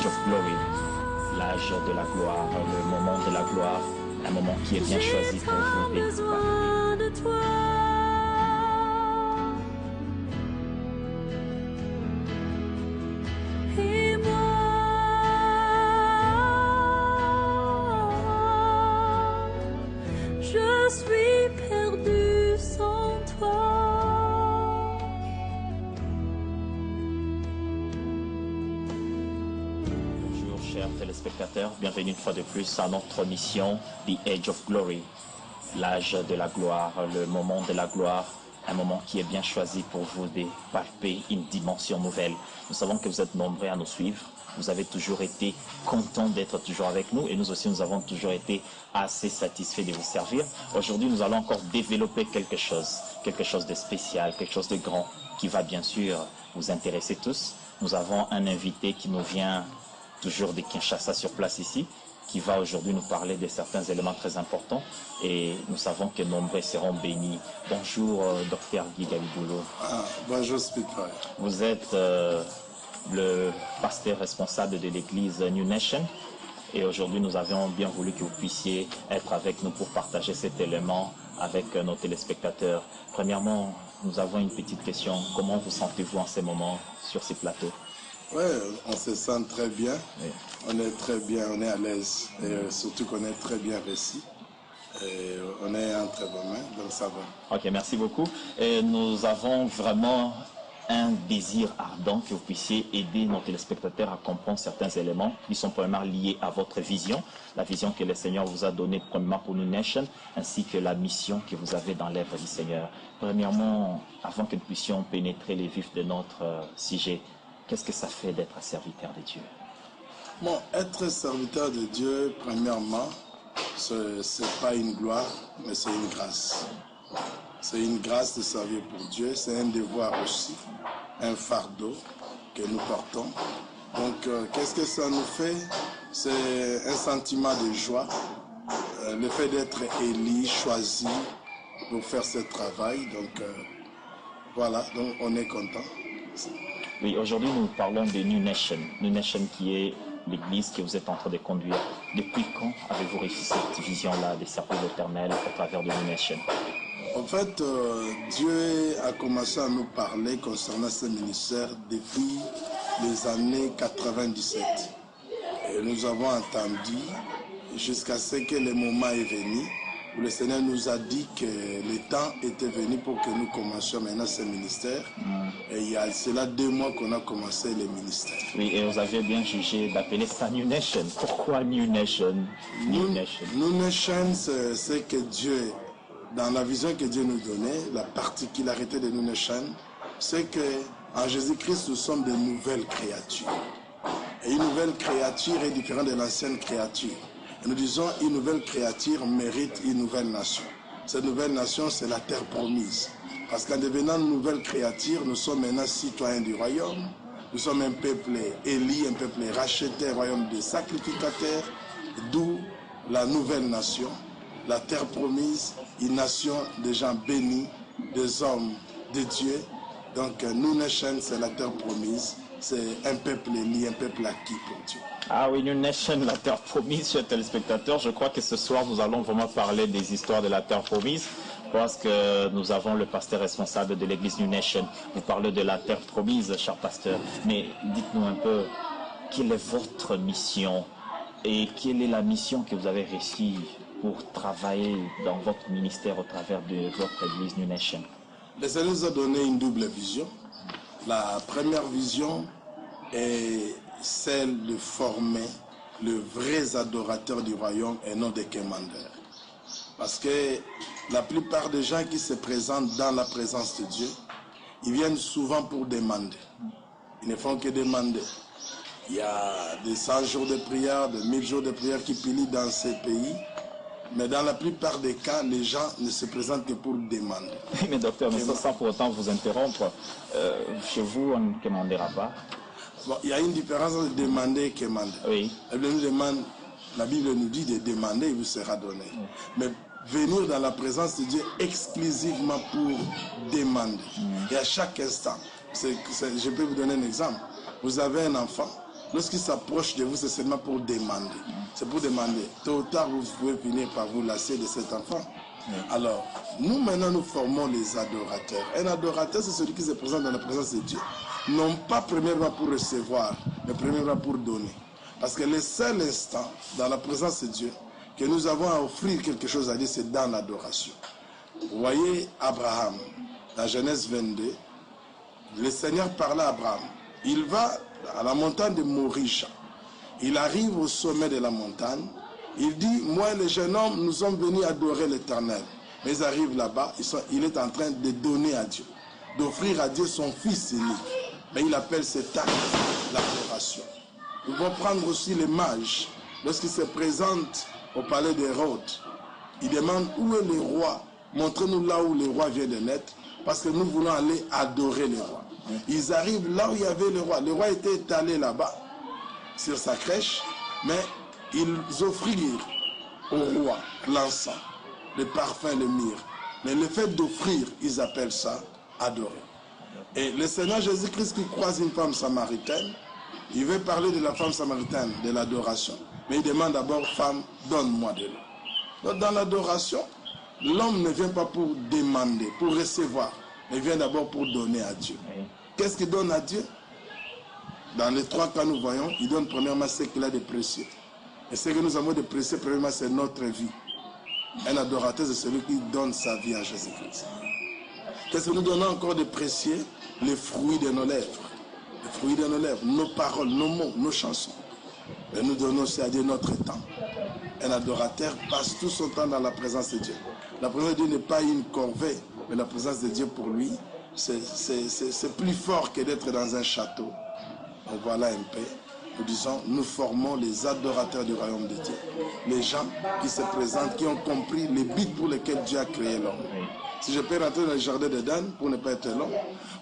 Age of Glory, l'âge de la gloire, le moment de la gloire, un moment qui est bien choisi pour vous. Besoin de toi. Et moi, je suis perdu sans toi. Bonjour chers téléspectateurs, bienvenue une fois de plus à notre mission The Age of Glory, l'âge de la gloire, le moment de la gloire, un moment qui est bien choisi pour vous de palper une dimension nouvelle. Nous savons que vous êtes nombreux à nous suivre, vous avez toujours été contents d'être toujours avec nous et nous aussi nous avons toujours été assez satisfaits de vous servir. Aujourd'hui nous allons encore développer quelque chose de spécial, quelque chose de grand qui va bien sûr vous intéresser tous. Nous avons un invité qui nous vient toujours de Kinshasa sur place ici, qui va aujourd'hui nous parler de certains éléments très importants et nous savons que nombreux seront bénis. Bonjour Dr Guy Galiboulou. Bonjour Spitfire. Vous êtes le pasteur responsable de l'église New Nation et aujourd'hui nous avions bien voulu que vous puissiez être avec nous pour partager cet élément avec nos téléspectateurs. Premièrement, nous avons une petite question. Comment vous sentez-vous en ces moments sur ces plateaux? Oui, on se sent très bien. Oui. On est très bien, on est à l'aise. Et surtout qu'on est très bien réussi. Et on est en très bonne main, donc ça va. Ok, merci beaucoup. Et nous avons vraiment un désir ardent que vous puissiez aider nos téléspectateurs à comprendre certains éléments qui sont premièrement liés à votre vision, la vision que le Seigneur vous a donnée premièrement pour New Nation, ainsi que la mission que vous avez dans l'œuvre du Seigneur. Premièrement, avant que nous puissions pénétrer les vifs de notre sujet, qu'est-ce que ça fait d'être un serviteur de Dieu? Bon, être serviteur de Dieu, premièrement, c'est pas une gloire, mais c'est une grâce. C'est une grâce de servir pour Dieu, c'est un devoir aussi, un fardeau que nous portons. Donc, qu'est-ce que ça nous fait? C'est un sentiment de joie, le fait d'être élu, choisi pour faire ce travail. Donc, voilà, donc on est content. Oui, aujourd'hui nous parlons de New Nation qui est l'église que vous êtes en train de conduire. Depuis quand avez-vous réussi cette vision-là de servir l'Éternel au travers de New Nation? En fait, Dieu a commencé à nous parler concernant ce ministère depuis les années 97. Et nous avons entendu jusqu'à ce que le moment est venu où le Seigneur nous a dit que le temps était venu pour que nous commencions maintenant ce ministère. Et il y a cela 2 mois qu'on a commencé le ministère. Oui, et vous avez bien jugé d'appeler ça New Nation. Pourquoi New Nation? New Nation. New Nation, c'est que Dieu, dans la vision que Dieu nous donnait, la particularité de New Nation, c'est que en Jésus-Christ, nous sommes de nouvelles créatures. Et une nouvelle créature est différente de l'ancienne créature. Et nous disons, une nouvelle créature mérite une nouvelle nation. Cette nouvelle nation, c'est la terre promise. Parce qu'en devenant une nouvelle créature, nous sommes maintenant citoyens du royaume. Nous sommes un peuple élu, un peuple racheté, un royaume de sacrificateurs, d'où la nouvelle nation, la terre promise, une nation de gens bénis, des hommes de Dieu. Donc, New Nation, c'est la terre promise, c'est un peuple élu, un peuple acquis pour Dieu. Ah oui, New Nation, la terre promise, chers téléspectateurs. Je crois que ce soir, nous allons vraiment parler des histoires de la terre promise, parce que nous avons le pasteur responsable de l'église New Nation. Vous parlez de la terre promise, cher pasteur. Mais dites-nous un peu, quelle est votre mission et quelle est la mission que vous avez réussi pour travailler dans votre ministère au travers de votre église New Nation? Le Seigneur nous a donné une double vision. La première vision est celle de former les vrais adorateurs du royaume et non des commandeurs. Parce que la plupart des gens qui se présentent dans la présence de Dieu, ils viennent souvent pour demander. Ils ne font que demander. Il y a des 100 jours de prière, de 1000 jours de prière qui pilient dans ces pays. Mais dans la plupart des cas, les gens ne se présentent que pour demander. Oui, mais docteur, mais ça, sans pour autant vous interrompre, chez vous, on ne commandera pas. Bon, il y a une différence entre demander et commander. Oui. La Bible nous dit de demander, il vous sera donné. Oui. Mais venir dans la présence de Dieu exclusivement pour demander. Et à chaque instant, je peux vous donner un exemple. Vous avez un enfant, lorsqu'il s'approche de vous, c'est seulement pour demander. C'est pour demander. Tôt ou tard, vous pouvez finir par vous lasser de cet enfant. Alors, nous maintenant, nous formons les adorateurs. Un adorateur, c'est celui qui se présente dans la présence de Dieu. Non pas premièrement pour recevoir, mais premièrement pour donner. Parce que le seul instant, dans la présence de Dieu, que nous avons à offrir quelque chose à Dieu, c'est dans l'adoration. Vous voyez Abraham, dans Genèse 22, le Seigneur parla à Abraham. Il va à la montagne de Morisha. Il arrive au sommet de la montagne. Il dit, moi et le jeune homme, nous sommes venus adorer l'Éternel. Mais ils arrivent là-bas, il est en train de donner à Dieu, d'offrir à Dieu son fils unique. Mais il appelle cet acte l'adoration. Nous pouvons prendre aussi les mages. Lorsqu'ils se présentent au palais d'Hérode, ils demandent où est le roi. Montrez-nous là où le roi vient de naître, parce que nous voulons aller adorer le roi. Ils arrivent là où il y avait le roi. Le roi était étalé là-bas, sur sa crèche, mais ils offrirent au roi l'encens, le parfum, le myrrhe. Mais le fait d'offrir, ils appellent ça adorer. Et le Seigneur Jésus-Christ qui croise une femme samaritaine, il veut parler de la femme samaritaine, de l'adoration. Mais il demande d'abord, femme, donne-moi de l'eau. Donc dans l'adoration, l'homme ne vient pas pour demander, pour recevoir. Il vient d'abord pour donner à Dieu. Qu'est-ce qu'il donne à Dieu? Dans les trois cas, nous voyons, il donne premièrement ce qu'il a de précieux. Et ce que nous avons de précieux, premièrement, c'est notre vie. Un adorateur, c'est celui qui donne sa vie à Jésus-Christ. Qu'est-ce que nous donnons encore de précieux? Les fruits de nos lèvres. Les fruits de nos lèvres, nos paroles, nos mots, nos chansons. Et nous donnons aussi à Dieu notre temps. Un adorateur passe tout son temps dans la présence de Dieu. La présence de Dieu n'est pas une corvée, mais la présence de Dieu pour lui, c'est plus fort que d'être dans un château. Donc voilà un peu. Nous disons, nous formons les adorateurs du royaume de Dieu. Les gens qui se présentent, qui ont compris les buts pour lesquels Dieu a créé l'homme. Si je peux rentrer dans le jardin d'Éden, pour ne pas être long,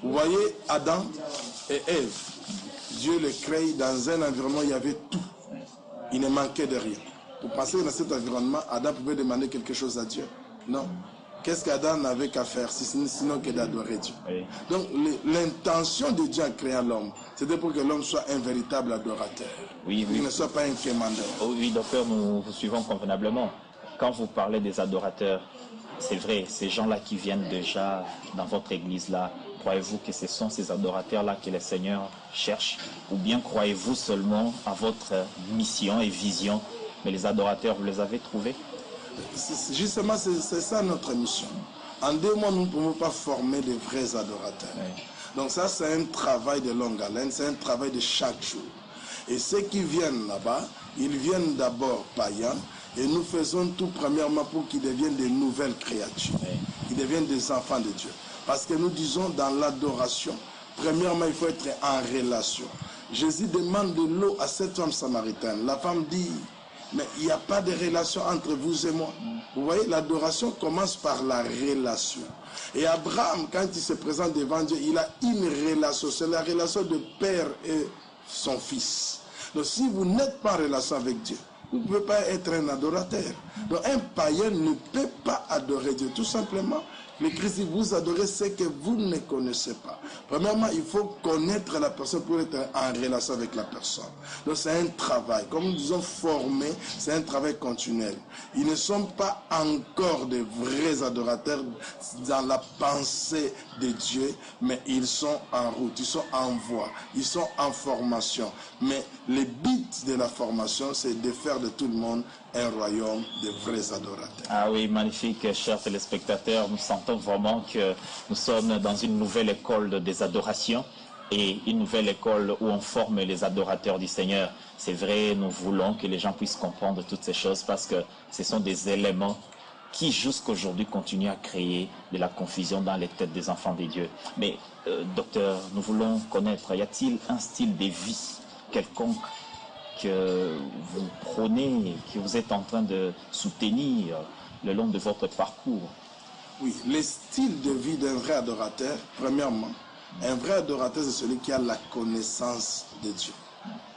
vous voyez Adam et Ève. Dieu les crée dans un environnement où il y avait tout. Il ne manquait de rien. Vous pensez que dans cet environnement, Adam pouvait demander quelque chose à Dieu? Non. Qu'est-ce qu'Adam n'avait qu'à faire sinon que d'adorer Dieu? Oui. Donc l'intention de Dieu en créant l'homme, c'était pour que l'homme soit un véritable adorateur. Oui, oui. Il ne soit pas un quémandeur. Oh, oui, docteur, nous vous suivons convenablement. Quand vous parlez des adorateurs, c'est vrai, ces gens-là qui viennent déjà dans votre église-là, croyez-vous que ce sont ces adorateurs-là que le Seigneur cherche? Ou bien croyez-vous seulement à votre mission et vision, mais les adorateurs, vous les avez trouvés? Justement, c'est ça notre mission. En 2 mois, nous ne pouvons pas former de vrais adorateurs. Oui. Donc ça, c'est un travail de longue haleine, c'est un travail de chaque jour. Et ceux qui viennent là-bas, ils viennent d'abord païens, et nous faisons tout premièrement pour qu'ils deviennent de nouvelles créatures. Oui. Qu'ils deviennent des enfants de Dieu. Parce que nous disons dans l'adoration, premièrement, il faut être en relation. Jésus demande de l'eau à cette femme samaritaine. La femme dit, mais il n'y a pas de relation entre vous et moi. Vous voyez, l'adoration commence par la relation. Et Abraham, quand il se présente devant Dieu, il a une relation. C'est la relation de père et son fils. Donc si vous n'êtes pas en relation avec Dieu, vous ne pouvez pas être un adorateur. Donc un païen ne peut pas adorer Dieu. Tout simplement, le Christ dit, vous adorez ce que vous ne connaissez pas. Premièrement, il faut connaître la personne pour être en relation avec la personne. Donc c'est un travail. Comme nous disons former, c'est un travail continuel. Ils ne sont pas encore de vrais adorateurs dans la pensée de Dieu, mais ils sont en route, ils sont en voie, ils sont en formation. Mais le but de la formation, c'est de faire de tout le monde un royaume de vrais adorateurs. Ah oui, magnifique, chers téléspectateurs. Nous sentons vraiment que nous sommes dans une nouvelle école des adorations et une nouvelle école où on forme les adorateurs du Seigneur. C'est vrai, nous voulons que les gens puissent comprendre toutes ces choses parce que ce sont des éléments qui jusqu'aujourd'hui continuent à créer de la confusion dans les têtes des enfants de Dieu. Mais, docteur, nous voulons connaître, y a-t-il un style de vie quelconque que vous prônez, que vous êtes en train de soutenir le long de votre parcours? Oui, le style de vie d'un vrai adorateur, premièrement, un vrai adorateur, c'est celui qui a la connaissance de Dieu.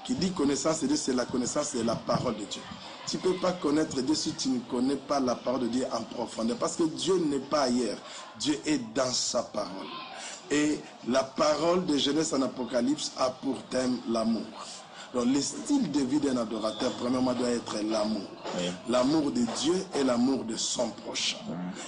Qui dit connaissance de Dieu, c'est la connaissance de la parole de Dieu. Tu ne peux pas connaître Dieu si tu ne connais pas la parole de Dieu en profondeur. Parce que Dieu n'est pas ailleurs. Dieu est dans sa parole. Et la parole de Genèse en Apocalypse a pour thème l'amour. Donc le style de vie d'un adorateur, premièrement, doit être l'amour. Oui. L'amour de Dieu et l'amour de son prochain.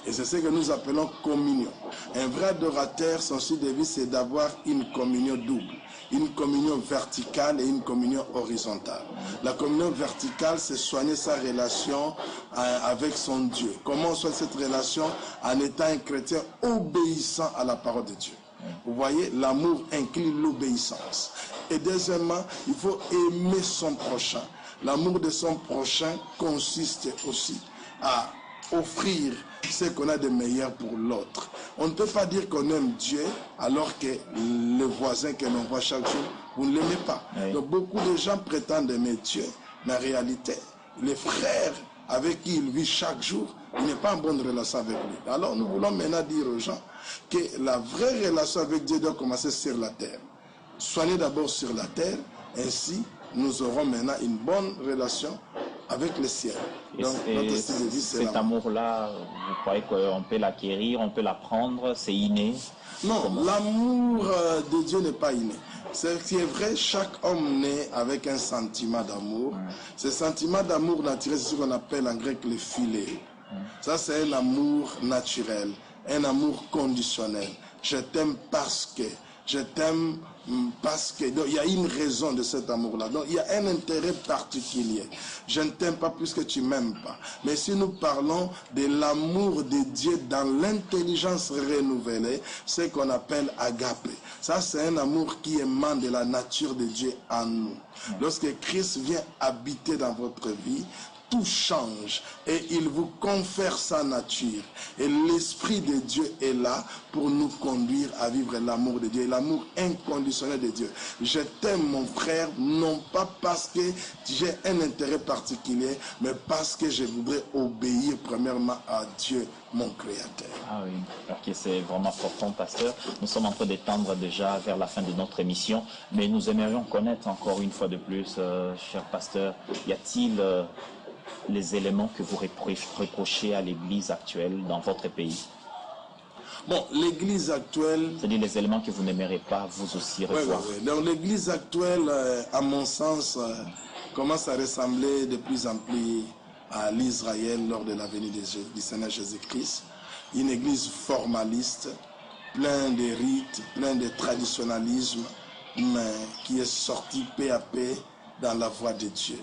Et c'est ce que nous appelons communion. Un vrai adorateur, son style de vie, c'est d'avoir une communion double. Une communion verticale et une communion horizontale. La communion verticale, c'est soigner sa relation avec son Dieu. Comment on soigne cette relation? En étant un chrétien obéissant à la parole de Dieu. Vous voyez, l'amour inclut l'obéissance. Et deuxièmement, il faut aimer son prochain. L'amour de son prochain consiste aussi à offrir ce qu'on a de meilleur pour l'autre. On ne peut pas dire qu'on aime Dieu alors que le voisin que l'on voit chaque jour, vous ne l'aimez pas. Oui. Donc beaucoup de gens prétendent aimer Dieu, mais en réalité, les frères avec qui il vit chaque jour, il n'est pas en bonne relation avec lui. Alors nous voulons maintenant dire aux gens que la vraie relation avec Dieu doit commencer sur la terre. Soignez d'abord sur la terre, ainsi nous aurons maintenant une bonne relation avec le ciel. Donc notre style de vie, c'est cet l'amour. amour-là, vous croyez qu'on peut l'acquérir, on peut l'apprendre, c'est inné? Non, Comment? l'amour de Dieu n'est pas inné. C'est qui est vrai, chaque homme naît avec un sentiment d'amour. Ce sentiment d'amour naturel, c'est ce qu'on appelle en grec le philéo. Ça, c'est un amour naturel, un amour conditionnel. Je t'aime parce que, je t'aime parce que. Donc, il y a une raison de cet amour-là. Donc, il y a un intérêt particulier. Je ne t'aime pas puisque tu m'aimes pas. Mais si nous parlons de l'amour de Dieu dans l'intelligence renouvelée, c'est qu'on appelle agapé. Ça, c'est un amour qui émane de la nature de Dieu en nous. Lorsque Christ vient habiter dans votre vie, tout change et il vous confère sa nature. Et l'Esprit de Dieu est là pour nous conduire à vivre l'amour de Dieu, l'amour inconditionnel de Dieu. Je t'aime mon frère, non pas parce que j'ai un intérêt particulier, mais parce que je voudrais obéir premièrement à Dieu, mon Créateur. Ah oui, ok, c'est vraiment profond, pasteur. Nous sommes en train d'étendre déjà vers la fin de notre émission, mais nous aimerions connaître encore une fois de plus, cher pasteur, y a-t-il les éléments que vous reprochez à l'Église actuelle dans votre pays? Bon, l'Église actuelle... C'est-à-dire les éléments que vous n'aimeriez pas vous aussi revoir. Oui. Donc l'Église actuelle, à mon sens, commence à ressembler de plus en plus à l'Israël lors de la venue du Seigneur Jésus-Christ. Une Église formaliste, plein de rites, plein de traditionnalisme, mais qui est sortie peu à peu dans la voie de Dieu.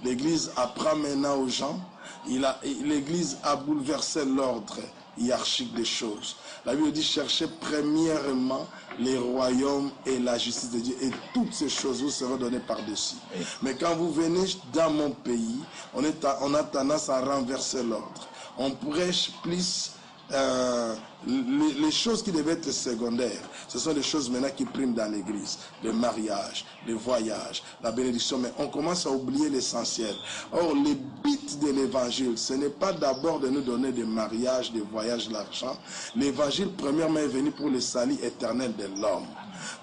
L'Église apprend maintenant aux gens, l'Église a bouleversé l'ordre hiérarchique des choses. La Bible dit cherchez premièrement les royaumes et la justice de Dieu et toutes ces choses vous seront données par-dessus. Oui. Mais quand vous venez dans mon pays, on a tendance à renverser l'ordre. On prêche plus les choses qui devaient être secondaires, ce sont les choses maintenant qui priment dans l'église. Le mariage, le voyage, la bénédiction, mais on commence à oublier l'essentiel. Or, le but de l'évangile, ce n'est pas d'abord de nous donner des mariages, des voyages, l'argent. L'évangile, premièrement, est venu pour le salut éternel de l'homme.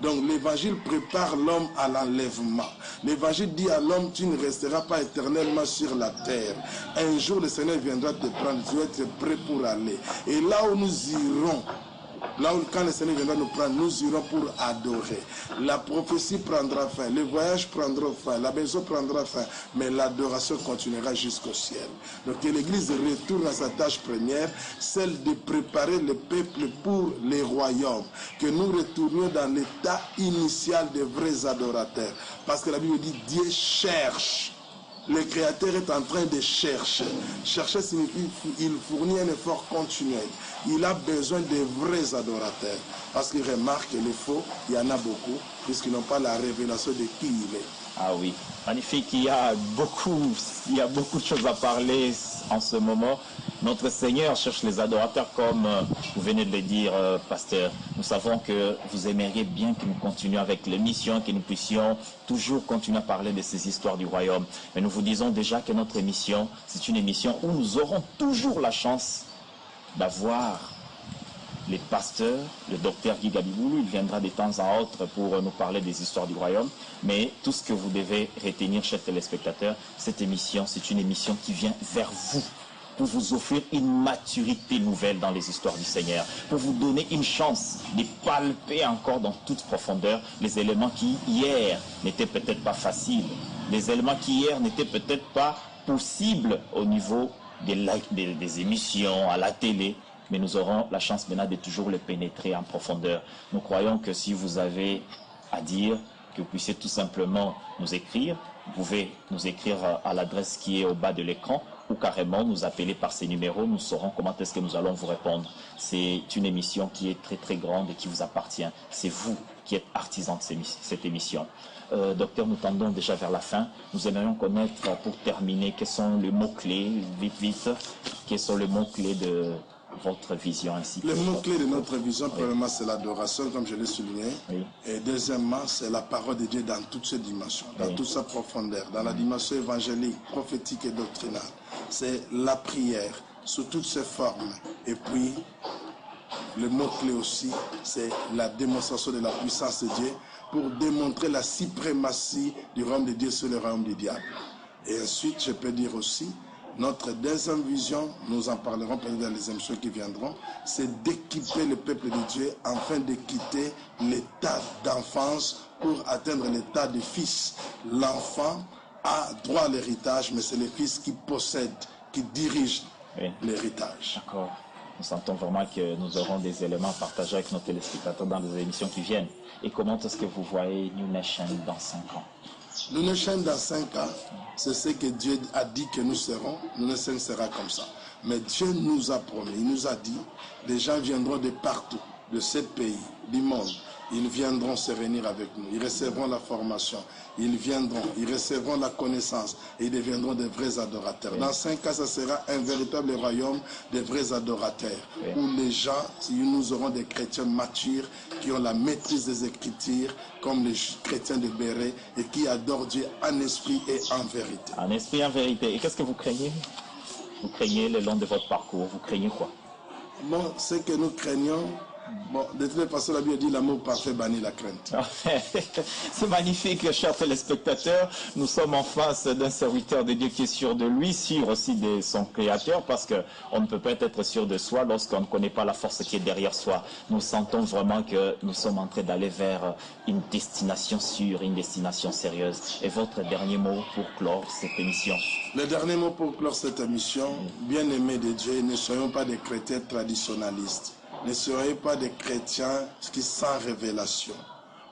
Donc l'évangile prépare l'homme à l'enlèvement. L'évangile dit à l'homme, tu ne resteras pas éternellement sur la terre. Un jour le Seigneur viendra te prendre, tu dois être prêt pour aller. Et là où nous irons, là où quand le Seigneur viendra nous prendre, nous irons pour adorer. La prophétie prendra fin, le voyage prendra fin, la maison prendra fin, mais l'adoration continuera jusqu'au ciel. Donc que l'Église retourne à sa tâche première, celle de préparer le peuple pour les royaumes. Que nous retournions dans l'état initial des vrais adorateurs. Parce que la Bible dit, Dieu cherche. Le Créateur est en train de chercher. Chercher signifie qu'il fournit un effort continuel. Il a besoin de vrais adorateurs. Parce qu'il remarque que les faux, il y en a beaucoup, puisqu'ils n'ont pas la révélation de qui il est. Ah oui, magnifique. Il y a beaucoup de choses à parler en ce moment. Notre Seigneur cherche les adorateurs, comme vous venez de le dire, pasteur. Nous savons que vous aimeriez bien que nous continuions avec l'émission, que nous puissions toujours continuer à parler de ces histoires du royaume. Mais nous vous disons déjà que notre émission, c'est une émission où nous aurons toujours la chance d'avoir les pasteurs, le docteur Guy Gabiboulou, il viendra de temps à autre pour nous parler des histoires du royaume. Mais tout ce que vous devez retenir, chers téléspectateurs, cette émission, c'est une émission qui vient vers vous. pour vous offrir une maturité nouvelle dans les histoires du Seigneur, pour vous donner une chance de palper encore dans toute profondeur les éléments qui hier n'étaient peut-être pas faciles, les éléments qui hier n'étaient peut-être pas possibles au niveau des émissions à la télé, mais nous aurons la chance maintenant de toujours les pénétrer en profondeur. Nous croyons que si vous avez à dire, que vous puissiez tout simplement nous écrire. Vous pouvez nous écrire à l'adresse qui est au bas de l'écran ou carrément nous appeler par ces numéros. Nous saurons comment est-ce que nous allons vous répondre. C'est une émission qui est très très grande et qui vous appartient. C'est vous qui êtes artisan de cette émission. Docteur, nous tendons déjà vers la fin. Nous aimerions connaître, pour terminer, quels sont les mots-clés, vite, quels sont les mots-clés de votre vision ainsi. Le mot-clé de notre vision, premièrement, c'est l'adoration, comme je l'ai souligné. Oui. Et deuxièmement, c'est la parole de Dieu dans toutes ses dimensions, dans toute sa profondeur, dans la dimension évangélique, prophétique et doctrinale. C'est la prière sous toutes ses formes. Et puis, le mot-clé aussi, c'est la démonstration de la puissance de Dieu pour démontrer la suprématie du royaume de Dieu sur le royaume du diable. Et ensuite, je peux dire aussi, notre deuxième vision, nous en parlerons peut-être dans les émissions qui viendront, c'est d'équiper le peuple de Dieu afin de quitter l'état d'enfance pour atteindre l'état de fils. L'enfant a droit à l'héritage, mais c'est le fils qui possède, qui dirige l'héritage. D'accord. Nous sentons vraiment que nous aurons des éléments à partager avec nos téléspectateurs dans les émissions qui viennent. Et comment est-ce que vous voyez New Nation dans 5 ans? New Nation dans 5 ans, c'est ce que Dieu a dit que nous serons. New Nation sera comme ça. Mais Dieu nous a promis, il nous a dit, les gens viendront de partout, de 7 pays, du monde. Ils viendront se réunir avec nous, ils recevront la formation, ils viendront, ils recevront la connaissance et ils deviendront des vrais adorateurs. Oui. Dans 5 ans, ça sera un véritable royaume des vrais adorateurs, oui, où les gens, nous aurons des chrétiens matures qui ont la maîtrise des Écritures, comme les chrétiens de Béret, et qui adorent Dieu en esprit et en vérité. En esprit et en vérité. Et qu'est-ce que vous craignez? Vous craignez le long de votre parcours, vous craignez quoi? Bon, ce que nous craignons, bon, de toute façon, la Bible dit l'amour parfait bannit la crainte. C'est magnifique, chers téléspectateurs. Nous sommes en face d'un serviteur de Dieu qui est sûr de lui, sûr aussi de son Créateur, parce qu'on ne peut pas être sûr de soi lorsqu'on ne connaît pas la force qui est derrière soi. Nous sentons vraiment que nous sommes en train d'aller vers une destination sûre, une destination sérieuse. Et votre dernier mot pour clore cette émission? Le dernier mot pour clore cette émission, bien-aimés de Dieu, ne soyons pas des chrétiens traditionnalistes. Ne soyez pas des chrétiens qui sans révélation.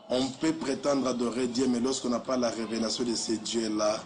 On peut prétendre adorer Dieu, mais lorsqu'on n'a pas la révélation de ces dieux-là,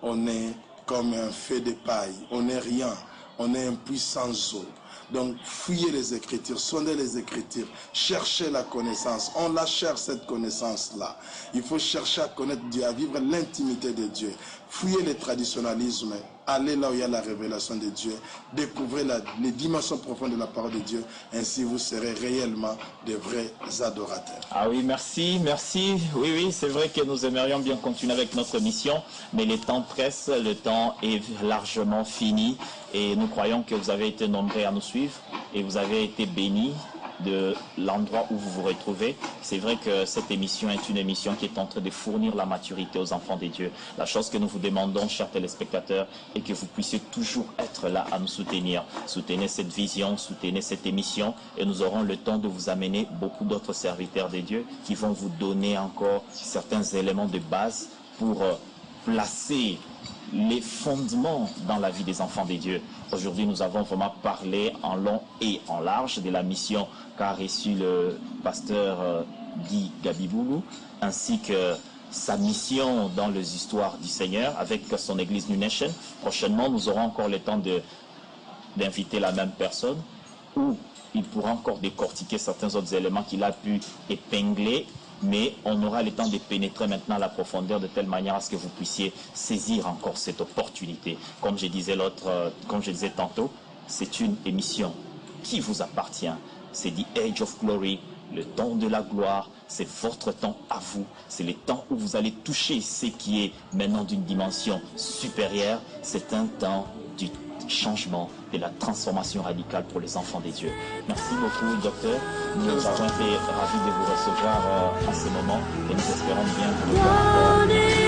on est comme un feu de paille. On n'est rien. On est un puissant zoo. Donc, fouillez les Écritures, sondez les Écritures, cherchez la connaissance. On la cherche, cette connaissance-là. Il faut chercher à connaître Dieu, à vivre l'intimité de Dieu. Fouillez le traditionnalisme, allez là où il y a la révélation de Dieu, découvrez les dimensions profondes de la parole de Dieu, ainsi vous serez réellement de vrais adorateurs. Ah oui, merci, merci. Oui, c'est vrai que nous aimerions bien continuer avec notre mission, mais le temps presse, le temps est largement fini, et nous croyons que vous avez été nombreux à nous suivre, et vous avez été bénis de l'endroit où vous vous retrouvez. C'est vrai que cette émission est une émission qui est en train de fournir la maturité aux enfants de Dieu. La chose que nous vous demandons, chers téléspectateurs, est que vous puissiez toujours être là à nous soutenir. Soutenez cette vision, soutenez cette émission, et nous aurons le temps de vous amener beaucoup d'autres serviteurs de Dieu qui vont vous donner encore certains éléments de base pour placer les fondements dans la vie des enfants de Dieu. Aujourd'hui, nous avons vraiment parlé en long et en large de la mission qu'a reçue le pasteur Guy Gabiboulou, ainsi que sa mission dans les histoires du Seigneur avec son église New Nation. Prochainement, nous aurons encore le temps d'inviter la même personne, où il pourra encore décortiquer certains autres éléments qu'il a pu épingler, mais on aura le temps de pénétrer maintenant la profondeur de telle manière à ce que vous puissiez saisir encore cette opportunité. Comme je disais tantôt, c'est une émission qui vous appartient. C'est The Age of Glory, le temps de la gloire. C'est votre temps à vous. C'est le temps où vous allez toucher ce qui est maintenant d'une dimension supérieure. C'est un temps du changement, de la transformation radicale pour les enfants des dieux. Merci beaucoup, docteur. Nous avons été ravis de vous recevoir en ce moment et nous espérons bien vous revoir encore.